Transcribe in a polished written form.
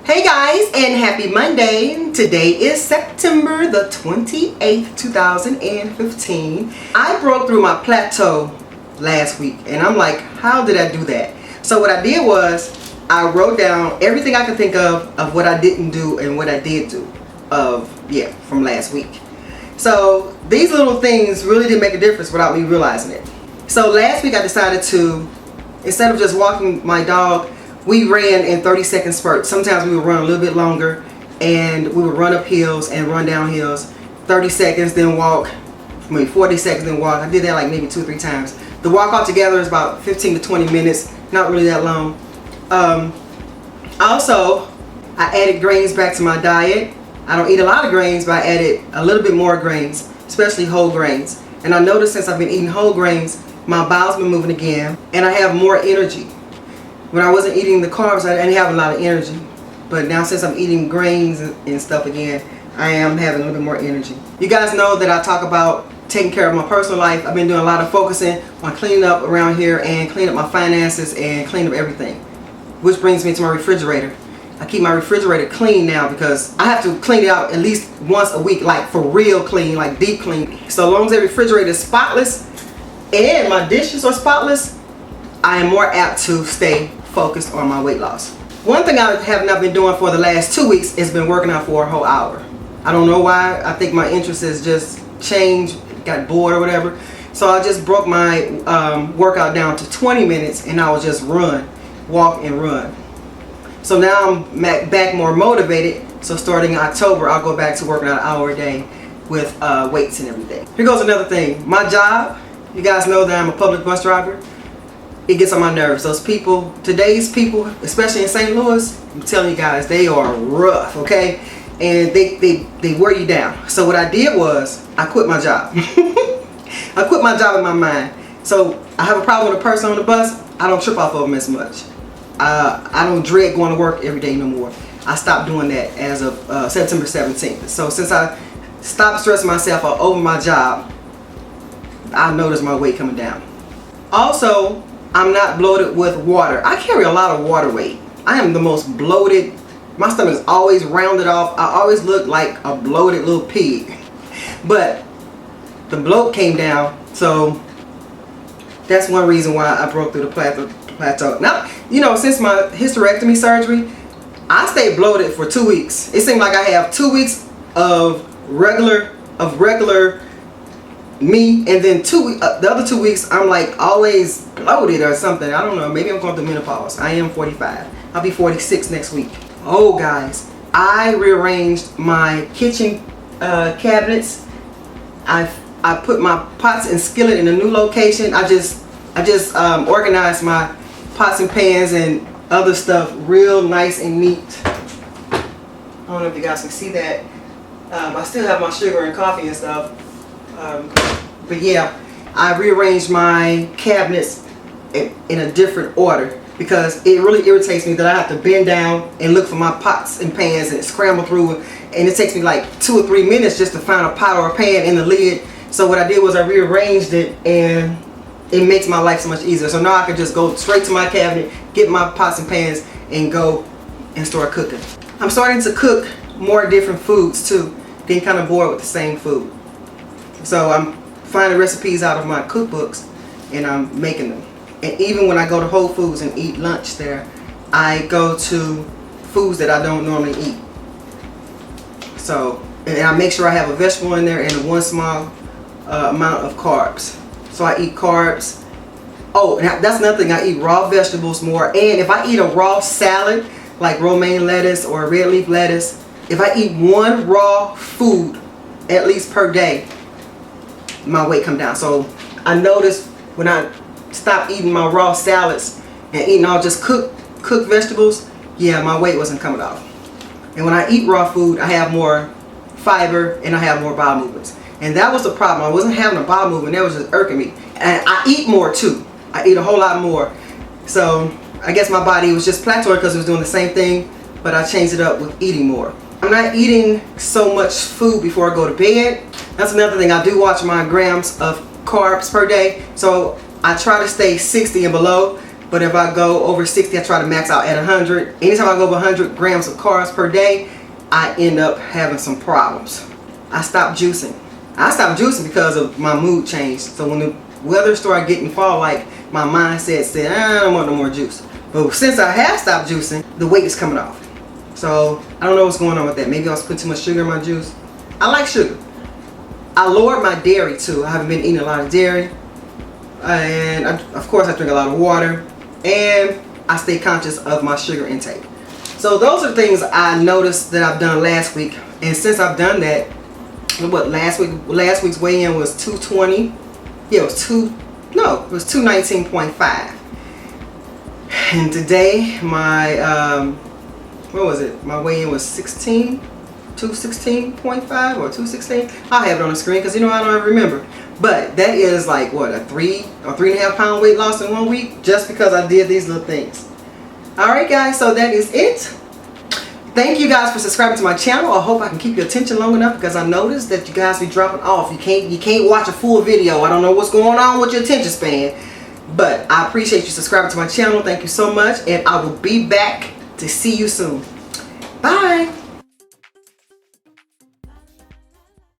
Hey guys, and happy Monday. Today is September the 28th, 2015. I broke through my plateau last week and I'm like, how did I do that? So what I did was I wrote down everything I could think of what I didn't do and what I did do from last week. So these little things really did make a difference without me realizing it. So last week I decided to, instead of just walking my dog, we ran in 30-second spurts. Sometimes we would run a little bit longer and we would run up hills and run down hills. 30 seconds, then walk, maybe 40 seconds, then walk. I did that like maybe 2-3 times. The walk altogether is about 15 to 20 minutes, not really that long. Also, I added grains back to my diet. I don't eat a lot of grains, but I added a little bit more grains, especially whole grains. And I noticed since I've been eating whole grains, my bowel's been moving again and I have more energy. When I wasn't eating the carbs, I didn't have a lot of energy. But now since I'm eating grains and stuff again, I am having a little bit more energy. You guys know that I talk about taking care of my personal life. I've been doing a lot of focusing on cleaning up around here and cleaning up my finances and cleaning up everything. Which brings me to my refrigerator. I keep my refrigerator clean now because I have to clean it out at least once a week, like for real clean, like deep clean. So as long as the refrigerator is spotless and my dishes are spotless, I am more apt to stay focused on my weight loss. One thing I have not been doing for the last 2 weeks is been working out for a whole hour. I don't know why. I think my interest has just changed, got bored or whatever. So I just broke my workout down to 20 minutes and I would just walk and run. So now I'm back more motivated. So starting in October, I'll go back to working out an hour a day with weights and everything. Here goes another thing. My job, you guys know that I'm a public bus driver. It gets on my nerves. Those people, today's people, especially in St. Louis, I'm telling you guys, they are rough, okay? And they wear you down. So what I did was, I quit my job. I quit my job in my mind. So I have a problem with a person on the bus, I don't trip off of them as much. I don't dread going to work every day no more. I stopped doing that as of September 17th. So since I stopped stressing myself out over my job, I noticed my weight coming down. Also, I'm not bloated with water. I carry a lot of water weight. I am the most bloated. My stomach is always rounded off. I always look like a bloated little pig. But the bloat came down, so that's one reason why I broke through the plateau. Now, you know, since my hysterectomy surgery, I stayed bloated for 2 weeks. It seemed like I have 2 weeks of regular me, and then the other 2 weeks I'm like always bloated or something. I don't know, maybe I'm going through menopause. I am 45. I'll be 46 next week. Oh guys, I rearranged my kitchen cabinets. I put my pots and skillet in a new location. I just organized my pots and pans and other stuff real nice and neat. I don't know if you guys can see that. I still have my sugar and coffee and stuff. But yeah, I rearranged my cabinets in a different order because it really irritates me that I have to bend down and look for my pots and pans and scramble through, and it takes me like 2 or 3 minutes just to find a pot or a pan in the lid. So what I did was I rearranged it and it makes my life so much easier. So now I can just go straight to my cabinet, get my pots and pans and go and start cooking. I'm starting to cook more different foods too, getting kind of bored with the same food. So I'm finding recipes out of my cookbooks and I'm making them. And even when I go to Whole Foods and eat lunch there, I go to foods that I don't normally eat. So, and I make sure I have a vegetable in there and one small amount of carbs. So I eat carbs. Oh, and that's another thing, I eat raw vegetables more. And if I eat a raw salad, like romaine lettuce or red leaf lettuce, if I eat one raw food at least per day, my weight come down. So I noticed when I stopped eating my raw salads and eating all just cooked vegetables, yeah, my weight wasn't coming off. And when I eat raw food, I have more fiber and I have more bowel movements. And that was the problem. I wasn't having a bowel movement. That was just irking me. And I eat more too. I eat a whole lot more. So I guess my body was just plateauing because it was doing the same thing, but I changed it up with eating more. I'm not eating so much food before I go to bed. That's another thing. I do watch my grams of carbs per day. So I try to stay 60 and below. But if I go over 60, I try to max out at 100. Anytime I go over 100 grams of carbs per day, I end up having some problems. I stopped juicing. I stopped juicing because of my mood change. So when the weather started getting fall, like, my mindset said, I don't want no more juice. But since I have stopped juicing, the weight is coming off. So I don't know what's going on with that. Maybe I was putting too much sugar in my juice. I like sugar. I lowered my dairy too. I haven't been eating a lot of dairy. And of course I drink a lot of water. And I stay conscious of my sugar intake. So those are things I noticed that I've done last week. And since I've done that, what, last week's weigh-in was 220. Yeah, it was 219.5. And today my what was it? My weigh-in was 216.5 or 216. I'll have it on the screen because I don't ever remember. But that is like what, a 3 or 3.5 pound weight loss in 1 week just because I did these little things. Alright guys, so that is it. Thank you guys for subscribing to my channel. I hope I can keep your attention long enough because I noticed that you guys be dropping off. You can't watch a full video. I don't know what's going on with your attention span. But I appreciate you subscribing to my channel. Thank you so much. And I will be back to see you soon. Bye.